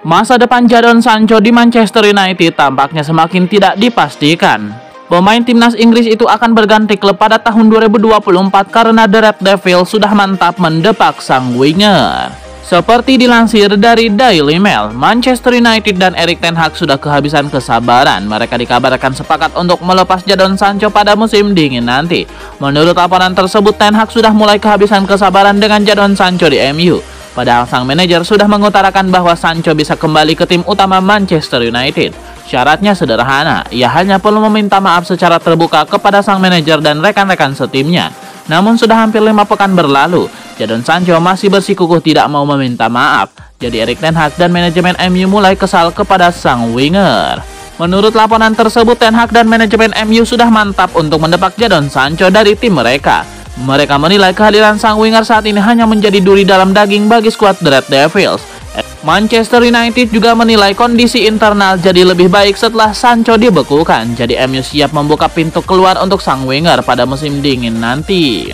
Masa depan Jadon Sancho di Manchester United tampaknya semakin tidak dipastikan. Pemain timnas Inggris itu akan berganti klub pada tahun 2024 karena The Red Devils sudah mantap mendepak sang winger. Seperti dilansir dari Daily Mail, Manchester United dan Erik ten Hag sudah kehabisan kesabaran. Mereka dikabarkan sepakat untuk melepas Jadon Sancho pada musim dingin nanti. Menurut laporan tersebut, ten Hag sudah mulai kehabisan kesabaran dengan Jadon Sancho di MU. Padahal sang manajer sudah mengutarakan bahwa Sancho bisa kembali ke tim utama Manchester United. Syaratnya sederhana, ia hanya perlu meminta maaf secara terbuka kepada sang manajer dan rekan-rekan setimnya. Namun sudah hampir 5 pekan berlalu, Jadon Sancho masih bersikukuh tidak mau meminta maaf. Jadi Erik ten Hag dan manajemen MU mulai kesal kepada sang winger. Menurut laporan tersebut, ten Hag dan manajemen MU sudah mantap untuk mendepak Jadon Sancho dari tim mereka. Mereka menilai kehadiran sang winger saat ini hanya menjadi duri dalam daging bagi skuad The Red Devils. Manchester United juga menilai kondisi internal jadi lebih baik setelah Sancho dibekukan. Jadi MU siap membuka pintu keluar untuk sang winger pada musim dingin nanti.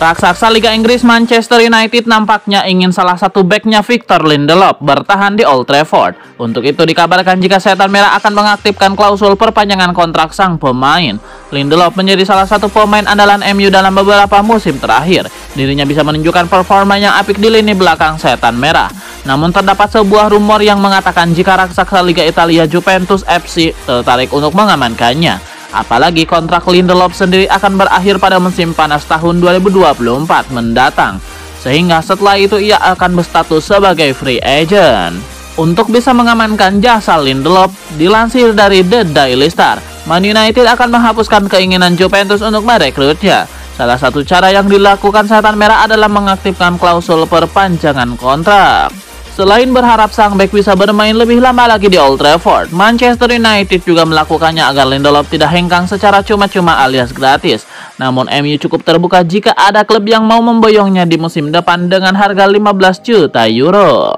Raksasa Liga Inggris Manchester United nampaknya ingin salah satu backnya Victor Lindelof bertahan di Old Trafford. Untuk itu dikabarkan jika Setan Merah akan mengaktifkan klausul perpanjangan kontrak sang pemain. Lindelof menjadi salah satu pemain andalan MU dalam beberapa musim terakhir. Dirinya bisa menunjukkan performa yang apik di lini belakang Setan Merah. Namun terdapat sebuah rumor yang mengatakan jika raksasa Liga Italia Juventus FC tertarik untuk mengamankannya. Apalagi kontrak Lindelof sendiri akan berakhir pada musim panas tahun 2024 mendatang. Sehingga setelah itu ia akan berstatus sebagai free agent. Untuk bisa mengamankan jasa Lindelof, dilansir dari The Daily Star, Man United akan menghapuskan keinginan Juventus untuk merekrutnya. Salah satu cara yang dilakukan Setan Merah adalah mengaktifkan klausul perpanjangan kontrak. Selain berharap sang bek bisa bermain lebih lama lagi di Old Trafford, Manchester United juga melakukannya agar Lindelof tidak hengkang secara cuma-cuma alias gratis. Namun MU cukup terbuka jika ada klub yang mau memboyongnya di musim depan dengan harga 15 juta euro.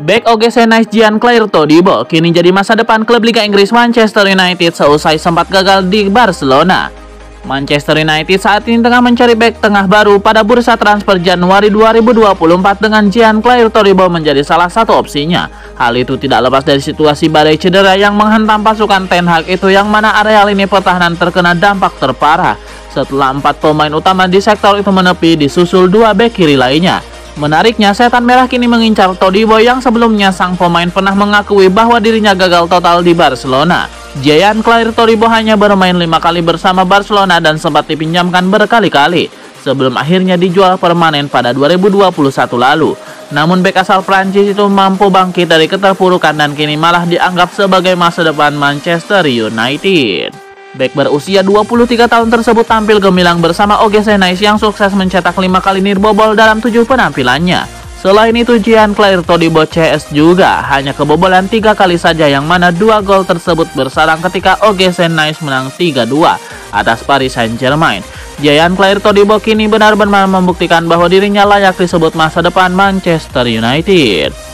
Bek OGC Nice Jean-Claire Todibo kini jadi masa depan klub Liga Inggris Manchester United seusai sempat gagal di Barcelona. Manchester United saat ini tengah mencari bek tengah baru pada bursa transfer Januari 2024 dengan Jean-Claire Todibo menjadi salah satu opsinya. Hal itu tidak lepas dari situasi badai cedera yang menghantam pasukan Ten Hag itu, yang mana area lini pertahanan terkena dampak terparah setelah 4 pemain utama di sektor itu menepi disusul 2 bek kiri lainnya. Menariknya, Setan Merah kini mengincar Todibo yang sebelumnya sang pemain pernah mengakui bahwa dirinya gagal total di Barcelona. Jean-Claire Todibo hanya bermain 5 kali bersama Barcelona dan sempat dipinjamkan berkali-kali sebelum akhirnya dijual permanen pada 2021 lalu. Namun bek asal Prancis itu mampu bangkit dari keterpurukan dan kini malah dianggap sebagai masa depan Manchester United. Bek berusia 23 tahun tersebut tampil gemilang bersama OGC Nice yang sukses mencetak 5 kali nirbobol dalam 7 penampilannya. Selain itu, Jean-Claire Todibo CS juga hanya kebobolan 3 kali saja, yang mana 2 gol tersebut bersarang ketika OGC Nice menang 3-2 atas Paris Saint-Germain. Jean-Claire Todibo kini benar-benar membuktikan bahwa dirinya layak disebut masa depan Manchester United.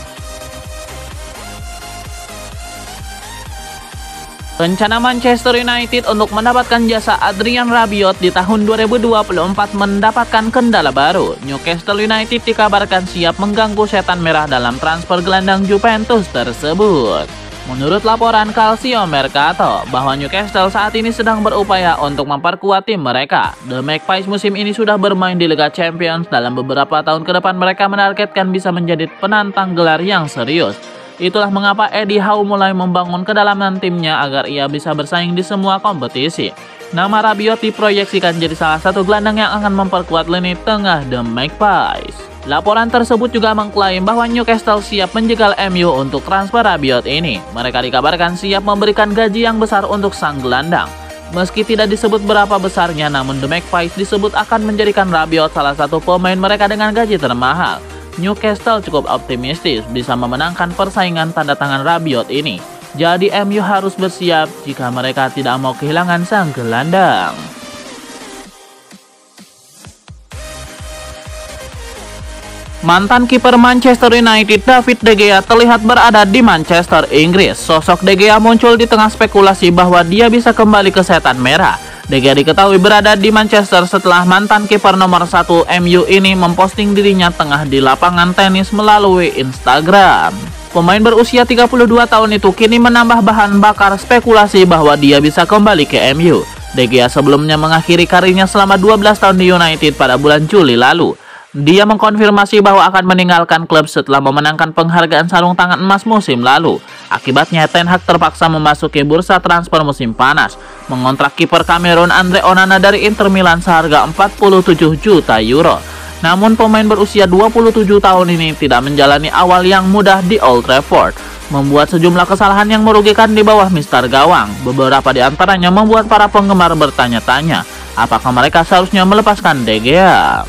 Rencana Manchester United untuk mendapatkan jasa Adrien Rabiot di tahun 2024 mendapatkan kendala baru. Newcastle United dikabarkan siap mengganggu Setan Merah dalam transfer gelandang Juventus tersebut. Menurut laporan Calcio Mercato, bahwa Newcastle saat ini sedang berupaya untuk memperkuat tim mereka. The Magpies musim ini sudah bermain di Liga Champions. Dalam beberapa tahun ke depan mereka menargetkan bisa menjadi penantang gelar yang serius. Itulah mengapa Eddie Howe mulai membangun kedalaman timnya agar ia bisa bersaing di semua kompetisi. Nama Rabiot diproyeksikan jadi salah satu gelandang yang akan memperkuat lini tengah The Magpies. Laporan tersebut juga mengklaim bahwa Newcastle siap menjegal MU untuk transfer Rabiot ini. Mereka dikabarkan siap memberikan gaji yang besar untuk sang gelandang. Meski tidak disebut berapa besarnya, namun The Magpies disebut akan menjadikan Rabiot salah satu pemain mereka dengan gaji termahal. Newcastle cukup optimistis bisa memenangkan persaingan tanda tangan Rabiot ini. Jadi MU harus bersiap jika mereka tidak mau kehilangan sang gelandang. Mantan kiper Manchester United David De Gea terlihat berada di Manchester, Inggris. Sosok De Gea muncul di tengah spekulasi bahwa dia bisa kembali ke setan merah. De Gea diketahui berada di Manchester setelah mantan kiper nomor 1 MU ini memposting dirinya tengah di lapangan tenis melalui Instagram. Pemain berusia 32 tahun itu kini menambah bahan bakar spekulasi bahwa dia bisa kembali ke MU. De Gea sebelumnya mengakhiri karirnya selama 12 tahun di United pada bulan Juli lalu. Dia mengkonfirmasi bahwa akan meninggalkan klub setelah memenangkan penghargaan sarung tangan emas musim lalu. Akibatnya Ten Hag terpaksa memasuki bursa transfer musim panas, mengontrak kiper Kamerun Andre Onana dari Inter Milan seharga 47 juta euro. Namun pemain berusia 27 tahun ini tidak menjalani awal yang mudah di Old Trafford, membuat sejumlah kesalahan yang merugikan di bawah Mister Gawang. Beberapa di antaranya membuat para penggemar bertanya-tanya, apakah mereka seharusnya melepaskan De Gea.